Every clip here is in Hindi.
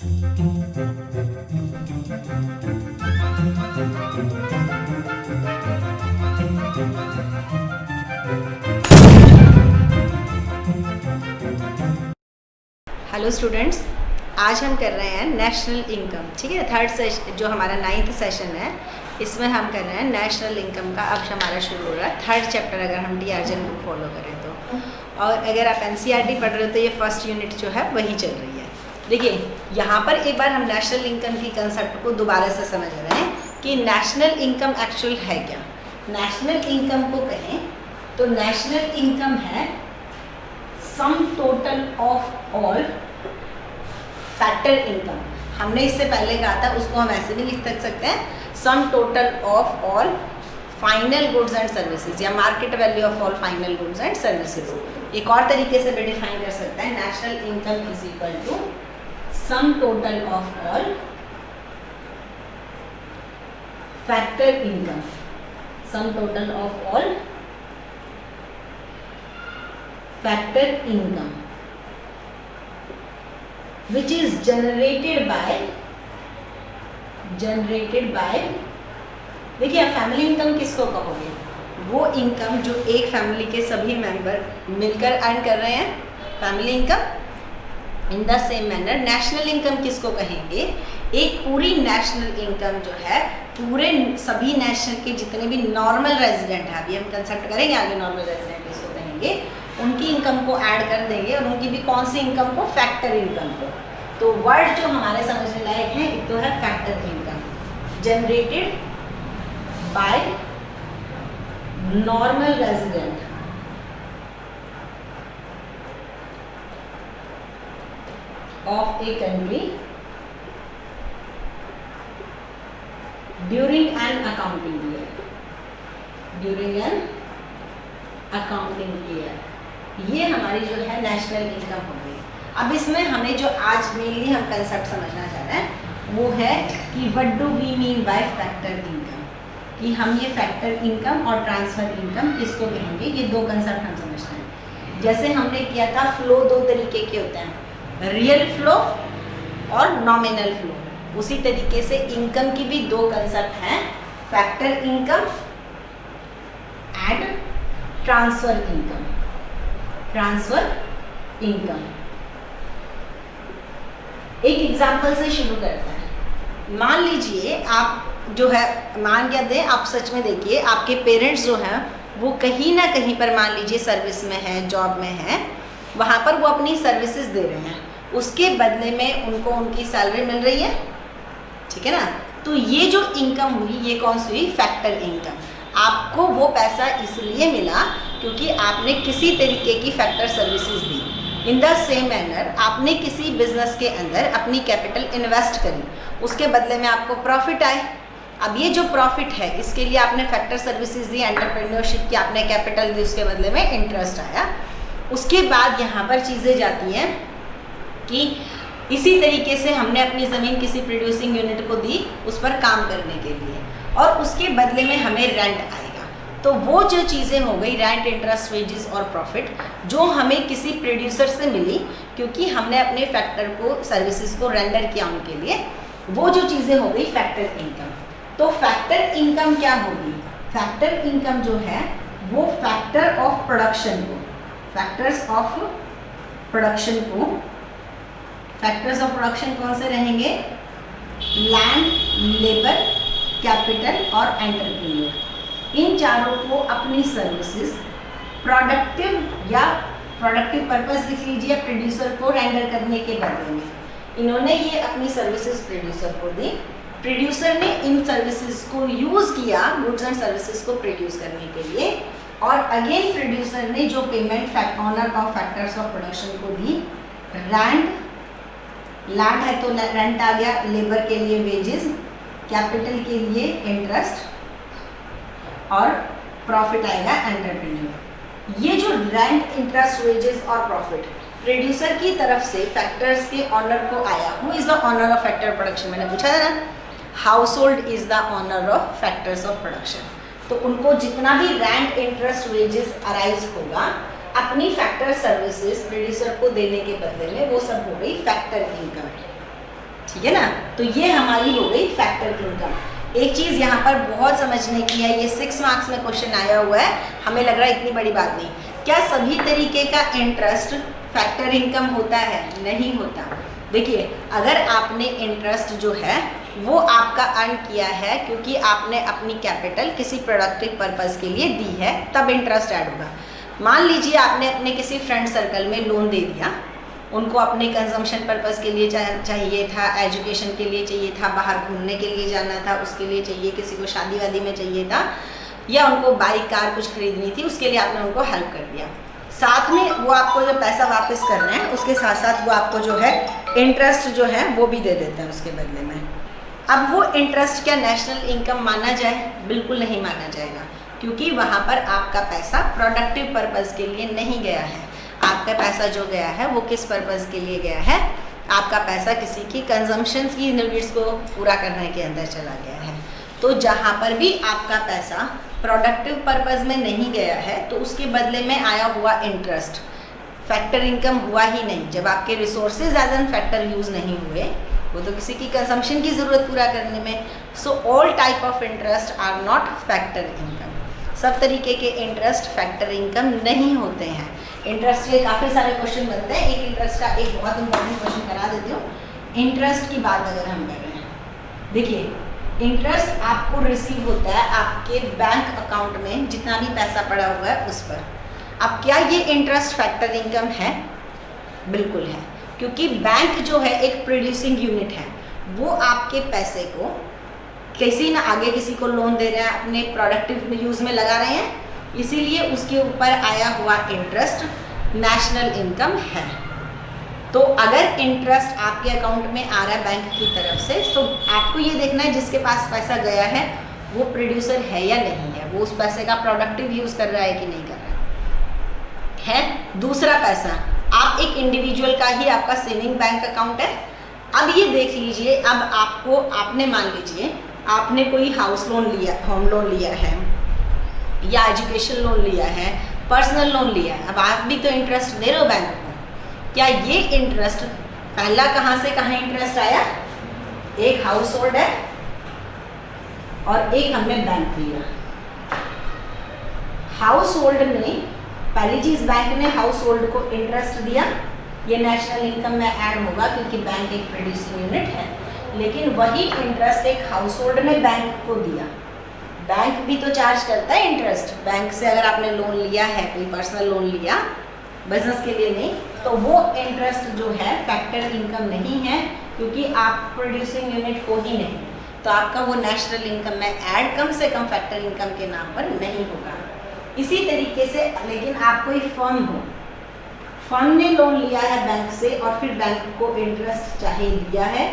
हेलो स्टूडेंट्स, आज हम कर रहे हैं नेशनल इनकम। ठीक है, थर्ड सेशन जो हमारा 9th सेशन है, इसमें हम कर रहे हैं नेशनल इनकम का। अब हमारा शुरू हो रहा है थर्ड चैप्टर, अगर हम टी अर्जन बुक फॉलो करें तो। और अगर आप NCERT पढ़ रहे हो तो ये फर्स्ट यूनिट जो है वही चल रही है। देखिए, यहाँ पर एक बार हम नेशनल इनकम की कंसेप्ट को दोबारा से समझ रहे हैं कि नेशनल इनकम एक्चुअल है क्या। नेशनल इनकम को कहें तो नेशनल इनकम है सम total of all factor income. हमने इससे पहले कहा था, उसको हम ऐसे भी लिख सकते हैं, sum total of all final goods and services, या market value of all final goods and services. एक और तरीके से भी डिफाइन कर सकते हैं, national income is equal to sum total of all factor income, sum total of all factor income which is generated by देखिए, आप फैमिली इनकम किसको कहोगे? वो इनकम जो एक फैमिली के सभी मेंबर मिलकर अर्न कर रहे हैं, family income. In the same manner national income किसको कहेंगे? एक पूरी नेशनल इनकम जो है पूरे सभी नेशनल के जितने भी नॉर्मल रेजिडेंट हैं, अभी हम कंसेप्ट करेंगे आगे नॉर्मल रेजिडेंट किसको कहेंगे, उनकी इनकम को ऐड कर देंगे। और उनकी भी कौन सी इनकम को? फैक्टर इनकम को। तो वर्ड जो हमारे समझने लायक है एक तो है factor income, generated by normal resident of a country during an accounting year. ये हमारी जो है नेशनल इनकम हो गई। अब इसमें हमें जो आज मेनली हम कंसेप्ट समझना चाह रहे हैं वो है कि what do we mean by factor income, कि हम ये फैक्टर इनकम और ट्रांसफर इनकम किसको कहेंगे। ये दो कंसेप्ट हम समझते हैं। जैसे हमने किया था, फ्लो दो तरीके के होते हैं, रियल फ्लो और नॉमिनल फ्लो। उसी तरीके से इनकम की भी दो कंसेप्ट हैं, factor income and transfer income. एक एग्जांपल से शुरू करते हैं। मान लीजिए आप जो है, मान क्या दें, आप सच में देखिए, आपके पेरेंट्स जो हैं वो कहीं ना कहीं पर मान लीजिए सर्विस में है, जॉब में है, वहाँ पर वो अपनी सर्विसेज दे रहे हैं, उसके बदले में उनको उनकी सैलरी मिल रही है। ठीक है ना? तो ये जो इनकम हुई, ये कौन सी हुई? Factor income. आपको वो पैसा इसलिए मिला क्योंकि आपने किसी तरीके की factor services the. In the same manner आपने किसी बिजनेस के अंदर अपनी कैपिटल इन्वेस्ट करी, उसके बदले में आपको प्रॉफिट आए। अब ये जो प्रॉफिट है, इसके लिए आपने फैक्टर सर्विसेज दी, एंटरप्रेन्योरशिप की आपने कैपिटल दी, उसके बदले में इंटरेस्ट आया। उसके बाद यहाँ पर चीज़ें जाती हैं कि इसी तरीके से हमने अपनी ज़मीन किसी प्रोड्यूसिंग यूनिट को दी उस पर काम करने के लिए, और उसके बदले में हमें रेंट आएगा। तो वो जो चीज़ें हो गई, रेंट, इंटरेस्ट, वेजेस और प्रॉफिट, जो हमें किसी प्रोड्यूसर से मिली क्योंकि हमने अपने फैक्टर को, सर्विसेज को रेंडर किया उनके लिए, वो जो चीज़ें हो गई फैक्टर इनकम। तो फैक्टर इनकम क्या होगी? फैक्टर इनकम जो है वो फैक्टर ऑफ प्रोडक्शन को, फैक्टर्स ऑफ प्रोडक्शन कौन से रहेंगे? लैंड, लेबर, कैपिटल और एंटरप्रेन्योर। इन चारों को अपनी सर्विसेज प्रोडक्टिव पर्पस लिख लीजिए, प्रोड्यूसर को रेंडर करने के बदले में इन्होंने ये अपनी सर्विसेज प्रोड्यूसर को दी। प्रोड्यूसर ने इन सर्विसेज को यूज़ किया गुड्स एंड सर्विसेज को प्रोड्यूस करने के लिए, और अगेन प्रोड्यूसर ने जो payment owner of factors of production को दी, लैंड है तो रेंट आ गया, लेबर के लिए वेजेस, कैपिटल के लिए इंटरेस्ट और प्रॉफिट आएगा एंटरप्रेन्योर। ये जो रेंट, इंटरेस्ट, वेजेस और प्रॉफिट प्रोड्यूसर की तरफ से फैक्टर्स के ऑनर को आया। Who is the owner of factor production? मैंने पूछा था ना, household is the owner of factors of production. तो उनको जितना भी रेंट, इंटरेस्ट, वेजेस अराइज होगा अपनी फैक्टर सर्विसेज प्रोड्यूसर को देने के बदले में, वो सब हो गई फैक्टर इनकम। ठीक है ना। तो ये हमारी हो गई फैक्टर इनकम। एक चीज़ यहाँ पर बहुत समझने की है, ये 6 मार्क्स में क्वेश्चन आया हुआ है, हमें लग रहा है इतनी बड़ी बात नहीं, क्या सभी तरीके का इंटरेस्ट फैक्टर इनकम होता है? नहीं होता। देखिए, अगर आपने इंटरेस्ट जो है वो आपका अर्न किया है क्योंकि आपने अपनी कैपिटल किसी प्रोडक्टिव पर्पस के लिए दी है, तब इंटरेस्ट ऐड होगा। मान लीजिए आपने अपने किसी फ्रेंड सर्कल में लोन दे दिया, उनको अपने कंजम्पशन पर्पस के लिए चाहिए था, एजुकेशन के लिए चाहिए था, बाहर घूमने के लिए जाना था उसके लिए चाहिए, किसी को शादी वादी में चाहिए था, या उनको बाइक कार कुछ खरीदनी थी, उसके लिए आपने उनको हेल्प कर दिया। साथ में वो आपको जो पैसा वापस कर रहे हैं उसके साथ साथ वो आपको जो है इंटरेस्ट जो है वो भी दे देते हैं उसके बदले में। अब वो इंटरेस्ट क्या नेशनल इनकम माना जाए? बिल्कुल नहीं माना जाएगा, क्योंकि वहाँ पर आपका पैसा प्रोडक्टिव पर्पस के लिए नहीं गया है। आपका पैसा जो गया है वो किस पर्पस के लिए गया है? आपका पैसा किसी की कंजम्पशन की नीड्स को पूरा करने के अंदर चला गया है। तो जहाँ पर भी आपका पैसा प्रोडक्टिव पर्पस में नहीं गया है तो उसके बदले में आया हुआ इंटरेस्ट फैक्टर इनकम हुआ ही नहीं। जब आपके resources as an factor use नहीं हुए, वो तो किसी की कंजम्पशन की ज़रूरत पूरा करने में। So all type of interest are not factor income. सब तरीके के इंटरेस्ट फैक्टर इनकम नहीं होते हैं। इंटरेस्ट के काफ़ी सारे क्वेश्चन बनते हैं, एक इंटरेस्ट का एक बहुत इंपॉर्टेंट क्वेश्चन करा देती हूँ। इंटरेस्ट की बात अगर हम कर रहे हैं, देखिए इंटरेस्ट आपको रिसीव होता है आपके बैंक अकाउंट में जितना भी पैसा पड़ा हुआ है उस पर। अब क्या ये इंटरेस्ट फैक्टर इनकम है? बिल्कुल है, क्योंकि बैंक जो है एक प्रोड्यूसिंग यूनिट है, वो आपके पैसे को किसी ना आगे किसी को लोन दे रहे हैं, अपने प्रोडक्टिव यूज़ में लगा रहे हैं, इसीलिए उसके ऊपर आया हुआ इंटरेस्ट नेशनल इनकम है। तो अगर इंटरेस्ट आपके अकाउंट में आ रहा है बैंक की तरफ से, तो आपको ये देखना है जिसके पास पैसा गया है वो प्रोड्यूसर है या नहीं है, वो उस पैसे का प्रोडक्टिव यूज़ कर रहा है कि नहीं कर रहा है। दूसरा पैसा आप एक इंडिविजुअल का ही आपका सेविंग बैंक अकाउंट है। अब ये देख लीजिए, अब आपने मान लीजिए आपने कोई हाउस लोन लिया, होम लोन लिया है, या एजुकेशन लोन लिया है, पर्सनल लोन लिया है। अब आप भी तो इंटरेस्ट दे रहे हो बैंक को। क्या ये इंटरेस्ट पहला कहाँ से कहाँ इंटरेस्ट आया? एक हाउस होल्ड है और एक हमने बैंक लिया। हाउस होल्ड ने पहली चीज, बैंक ने हाउस होल्ड को इंटरेस्ट दिया, ये नेशनल इनकम में ऐड होगा क्योंकि बैंक एक प्रोड्यूसिंग यूनिट है। लेकिन वही इंटरेस्ट एक हाउस होल्ड ने बैंक को दिया। बैंक भी तो चार्ज करता है इंटरेस्ट। बैंक से अगर आपने लोन लिया है, कोई पर्सनल लोन लिया बिजनेस के लिए नहीं, तो वो इंटरेस्ट जो है फैक्टर इनकम नहीं है, क्योंकि आप प्रोड्यूसिंग यूनिट को ही नहीं, तो आपका वो नेशनल इनकम में ऐड कम से कम फैक्टर इनकम के नाम पर नहीं होगा। इसी तरीके से लेकिन आप कोई फर्म हो, फर्म ने लोन लिया है बैंक से और फिर बैंक को इंटरेस्ट चाहे दिया है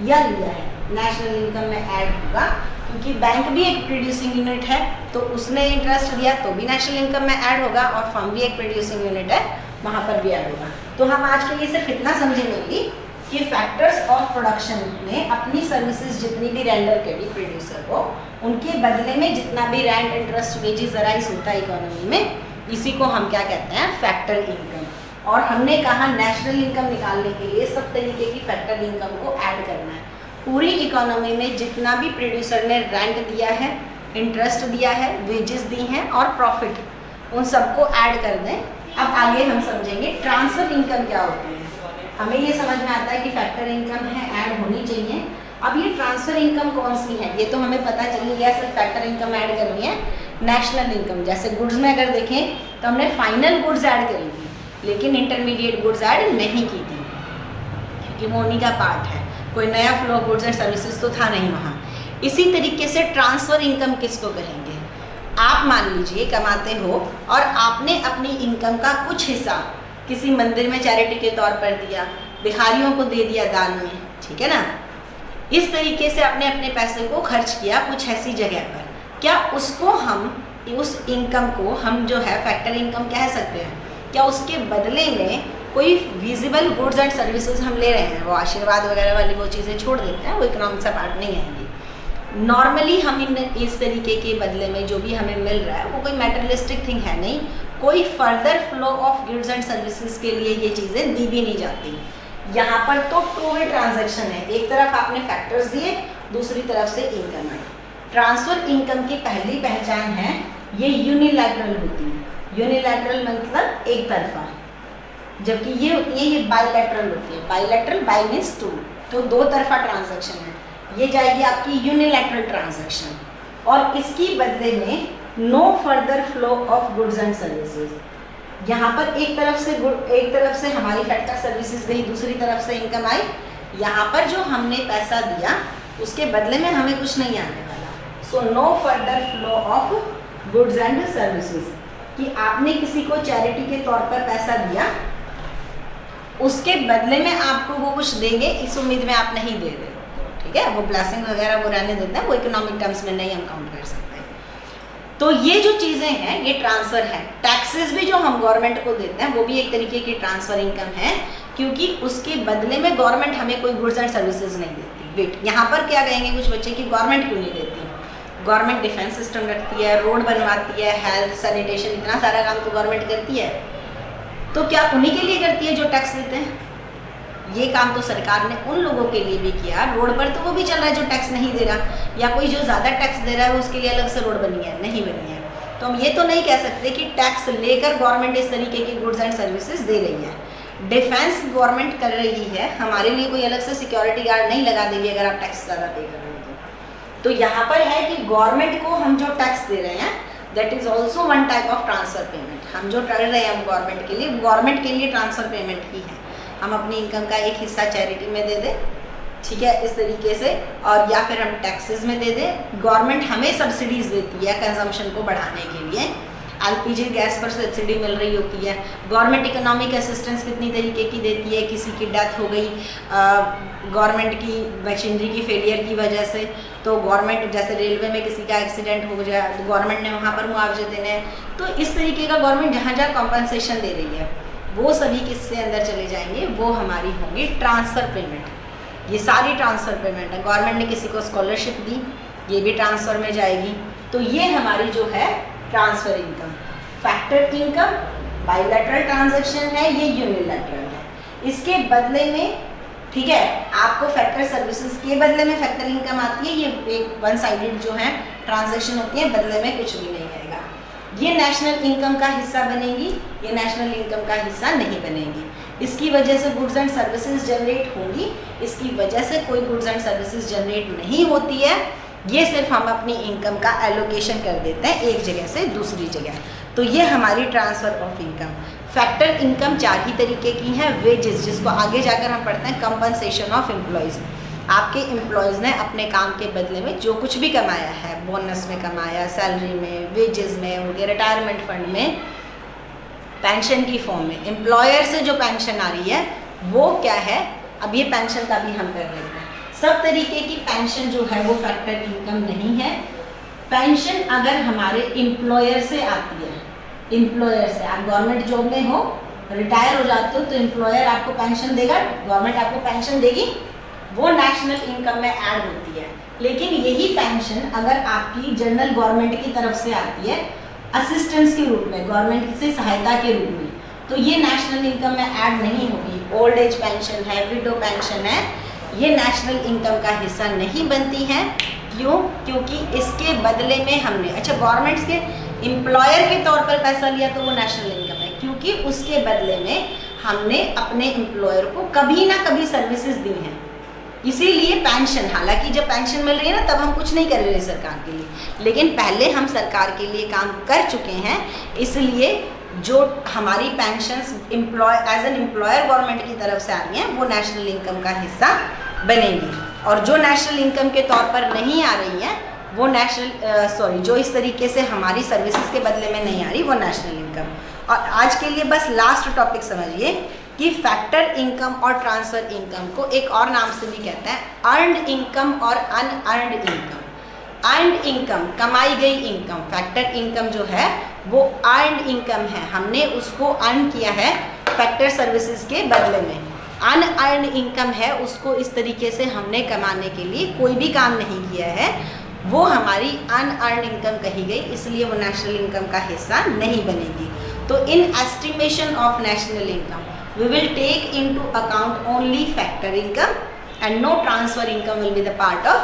या लिया है, नेशनल इनकम में ऐड होगा, क्योंकि बैंक भी एक प्रोड्यूसिंग यूनिट है, तो उसने इंटरेस्ट दिया तो भी नेशनल इनकम में ऐड होगा, और फर्म भी एक प्रोड्यूसिंग यूनिट है, वहाँ पर भी ऐड होगा। तो हम आज के लिए सिर्फ इतना समझेंगे कि फैक्टर्स ऑफ प्रोडक्शन में अपनी सर्विसेज जितनी भी रेंडर करी प्रोड्यूसर को, उनके बदले में जितना भी रेंट, इंटरेस्ट, वेजेस अराइज होता है इकोनॉमी में, इसी को हम क्या कहते हैं? Factor income. और हमने कहा नेशनल इनकम निकालने के लिए सब तरीके की फैक्टर इनकम को ऐड करना है। पूरी इकोनॉमी में जितना भी प्रोड्यूसर ने रेंट दिया है, इंटरेस्ट दिया है, वेजेस दी हैं और प्रॉफिट, उन सबको ऐड कर दें। अब आगे हम समझेंगे ट्रांसफर इनकम क्या होती है। हमें ये समझ में आता है कि फैक्टर इनकम है, ऐड होनी चाहिए। अब ये ट्रांसफर इनकम कौन सी है, ये तो हमें पता चल गया, सिर्फ फैक्टर इनकम ऐड करनी है। नेशनल इनकम, जैसे गुड्स में अगर देखें तो हमने फाइनल गुड्स ऐड करी थी, लेकिन इंटरमीडिएट गुड्स ऐड नहीं की थी, क्योंकि वो उन्हीं का पार्ट है, कोई नया flow of goods and services तो था नहीं वहाँ। इसी तरीके से ट्रांसफ़र इनकम किसको कहेंगे? आप मान लीजिए कमाते हो और आपने अपनी इनकम का कुछ हिस्सा किसी मंदिर में चैरिटी के तौर पर दिया, भिखारियों को दे दिया दान में, ठीक है ना। इस तरीके से आपने अपने पैसे को खर्च किया कुछ ऐसी जगह पर, क्या उसको हम, उस इनकम को हम जो है फैक्टर इनकम कह सकते हैं? क्या उसके बदले में कोई विजिबल गुड्स एंड सर्विसेज हम ले रहे हैं? वो आशीर्वाद वगैरह वाली वो चीज़ें छोड़ देते हैं, वो इकोनॉमिक सा पार्ट नहीं आएंगी। नॉर्मली हम इस तरीके के बदले में जो भी हमें मिल रहा है वो कोई मैटेरियलिस्टिक थिंग है नहीं, कोई further flow of goods and services के लिए ये चीज़ें दी भी नहीं जाती। यहाँ पर तो टू वे ट्रांजैक्शन है, एक तरफ आपने फैक्टर्स दिए, दूसरी तरफ से इनकम आई। ट्रांसफर इनकम की पहली पहचान है ये यूनिलैटरल होती है। यूनिलैटरल मतलब एक तरफा, जबकि ये होती है ये बाइलैटरल होती है। बाइलैटरल बाई मीन्स टू, तो दो तरफा ट्रांजैक्शन है। ये जाएगी आपकी यूनिलैटरल ट्रांजैक्शन, और इसकी बदले में no further flow of goods and services. यहाँ पर एक तरफ से हमारी फैक्टर सर्विसेज गई, दूसरी तरफ से इनकम आई। यहाँ पर जो हमने पैसा दिया उसके बदले में हमें कुछ नहीं आने वाला। So no further flow of goods and services, कि आपने किसी को चैरिटी के तौर पर पैसा दिया, उसके बदले में आपको वो कुछ देंगे इस उम्मीद में आप नहीं दे रहे हो, ठीक है। वो ब्लेसिंग वगैरह वो रहने देते हैं, वो इकोनॉमिक टर्म्स में नहीं हम काउंट कर सकते। तो ये जो चीज़ें हैं ये ट्रांसफ़र है। टैक्सेस भी जो हम गवर्नमेंट को देते हैं वो भी एक तरीके की ट्रांसफ़र इनकम है, क्योंकि उसके बदले में गवर्नमेंट हमें कोई गुड्स एंड सर्विसेज नहीं देती। वेट, यहाँ पर क्या कहेंगे कुछ बच्चे कि गवर्नमेंट क्यों नहीं देती? गवर्नमेंट डिफेंस सिस्टम रखती है, रोड बनवाती है, हेल्थ सैनिटेशन, इतना सारा काम तो गवर्नमेंट करती है। तो क्या उन्हीं के लिए करती है जो टैक्स देते हैं? ये काम तो सरकार ने उन लोगों के लिए भी किया। रोड पर तो वो भी चल रहा है जो टैक्स नहीं दे रहा, या कोई जो ज़्यादा टैक्स दे रहा है उसके लिए अलग से रोड बनी है, नहीं बनी है। तो हम ये तो नहीं कह सकते कि टैक्स लेकर गवर्नमेंट इस तरीके की गुड्स एंड सर्विसेज दे रही है। डिफेंस गवर्नमेंट कर रही है, हमारे लिए कोई अलग से सिक्योरिटी गार्ड नहीं लगा देगी अगर आप टैक्स ज़्यादा पे कर रहे हो तो यहाँ पर है कि गवर्नमेंट को हम जो टैक्स दे रहे हैं that is also one type of transfer payment. हम जो कर रहे हैं गवर्नमेंट के लिए, गवर्नमेंट के लिए ट्रांसफ़र पेमेंट ही है। हम अपनी इनकम का एक हिस्सा चैरिटी में दे दें, ठीक है, इस तरीके से, और या फिर हम टैक्सेस में दे दें। गवर्नमेंट हमें सब्सिडीज़ देती है कंजम्पशन को बढ़ाने के लिए। एलपीजी गैस पर सब्सिडी मिल रही होती है। गवर्नमेंट इकोनॉमिक असिस्टेंस कितनी तरीके की देती है, किसी की डेथ हो गई गवर्नमेंट की मशीनरी की फेलियर की वजह से, तो गवर्नमेंट, जैसे रेलवे में किसी का एक्सीडेंट हो जाए तो गवर्नमेंट ने वहाँ पर मुआवजे देने हैं। तो इस तरीके का गवर्नमेंट जहाँ जहाँ कॉम्पनसेशन दे रही है वो सभी किससे अंदर चले जाएंगे, वो हमारी होंगी ट्रांसफ़र पेमेंट। ये सारी ट्रांसफ़र पेमेंट है। गवर्नमेंट ने किसी को स्कॉलरशिप दी, ये भी ट्रांसफ़र में जाएगी। तो ये हमारी जो है transfer income. Factor income bilateral transaction है, ये यूनिलैटरल है। इसके बदले में, ठीक है, आपको फैक्टर सर्विसेज के बदले में फैक्टर इनकम आती है। ये एक वन साइडेड जो है ट्रांजैक्शन होती है, बदले में कुछ भी नहीं आएगा। ये नेशनल इनकम का हिस्सा बनेगी, ये नेशनल इनकम का हिस्सा नहीं बनेगी। इसकी वजह से गुड्स एंड सर्विसेज जनरेट होंगी, इसकी वजह से कोई गुड्स एंड सर्विसेज जनरेट नहीं होती है। ये सिर्फ हम अपनी इनकम का एलोकेशन कर देते हैं एक जगह से दूसरी जगह। तो ये हमारी transfer of income. Factor income चार ही तरीके की है। वेजेस, जिसको आगे जाकर हम पढ़ते हैं कंपनसेशन ऑफ एम्प्लॉयज़। आपके एम्प्लॉयज़ ने अपने काम के बदले में जो कुछ भी कमाया है, बोनस में कमाया, सैलरी में, वेजेस में, उनके रिटायरमेंट फंड में, पेंशन की फॉर्म में, एम्प्लॉयर से जो पेंशन आ रही है वो क्या है, अब ये पेंशन का भी हम कर रहे हैं। सब तरीके की पेंशन जो है वो फैक्टर इनकम नहीं है। पेंशन अगर हमारे एम्प्लॉयर से आती है, एम्प्लॉयर से, आप गवर्नमेंट जॉब में हो, रिटायर हो जाते हो तो एम्प्लॉयर आपको पेंशन देगा, गवर्नमेंट आपको पेंशन देगी, वो नेशनल इनकम में ऐड होती है। लेकिन यही पेंशन अगर आपकी जनरल गवर्नमेंट की तरफ से आती है असिस्टेंस के रूप में, गवर्नमेंट से सहायता के रूप में, तो ये नेशनल इनकम में ऐड नहीं होगी। ओल्ड एज पेंशन है, विडो पेंशन है, ये नेशनल इनकम का हिस्सा नहीं बनती हैं। क्यों? क्योंकि इसके बदले में हमने, अच्छा, गवर्नमेंट के एम्प्लॉयर के तौर पर पैसा लिया तो वो नेशनल इनकम है, क्योंकि उसके बदले में हमने अपने एम्प्लॉयर को कभी ना कभी सर्विसेज दी हैं। इसीलिए पेंशन, हालांकि जब पेंशन मिल रही है ना तब हम कुछ नहीं कर रहे सरकार के लिए, लेकिन पहले हम सरकार के लिए काम कर चुके हैं, इसलिए जो हमारी pensions as an employer government की तरफ से आ रही हैं वो नेशनल इनकम का हिस्सा बनेंगी। और जो नेशनल इनकम के तौर पर नहीं आ रही हैं वो जो इस तरीके से हमारी सर्विसेज के बदले में नहीं आ रही वो नेशनल इनकम। और आज के लिए बस लास्ट टॉपिक समझिए कि फैक्टर इनकम और ट्रांसफर इनकम को एक और नाम से भी कहते हैं, अर्नड इनकम और अनअर्नड इनकम। अर्नड इनकम, कमाई गई इनकम, फैक्टर इनकम जो है वो अर्नड इनकम है, हमने उसको अर्न किया है फैक्टर सर्विसेज के बदले में। अनअर्नड इनकम है, उसको इस तरीके से हमने कमाने के लिए कोई भी काम नहीं किया है, वो हमारी अनअर्नड इनकम कही गई, इसलिए वो नेशनल इनकम का हिस्सा नहीं बनेगी। तो इन estimation of national income, we will take into account only factor income and no transfer income will be the part of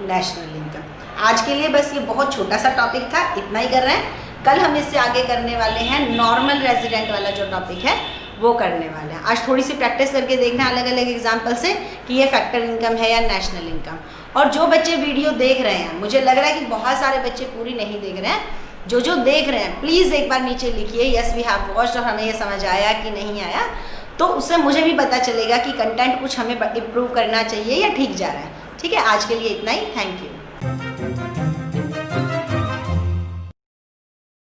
national income. आज के लिए बस ये बहुत छोटा सा टॉपिक था, इतना ही कर रहे हैं. कल हम इससे आगे करने वाले हैं नॉर्मल रेजिडेंट वाला जो टॉपिक है वो करने वाले हैं. आज थोड़ी सी प्रैक्टिस करके देखना अलग अलग एग्जाम्पल से कि ये फैक्टर इनकम है या नेशनल इनकम. और जो बच्चे वीडियो देख रहे हैं, मुझे लग रहा है कि बहुत सारे बच्चे पूरी नहीं देख रहे हैं, जो देख रहे हैं प्लीज़ एक बार नीचे लिखिए यस वी हैव वॉच्ड और हमें ये समझ आया कि नहीं आया, तो उससे मुझे भी पता चलेगा कि कंटेंट कुछ हमें इम्प्रूव करना चाहिए या ठीक जा रहा है. ठीक है, आज के लिए इतना ही. Thank you.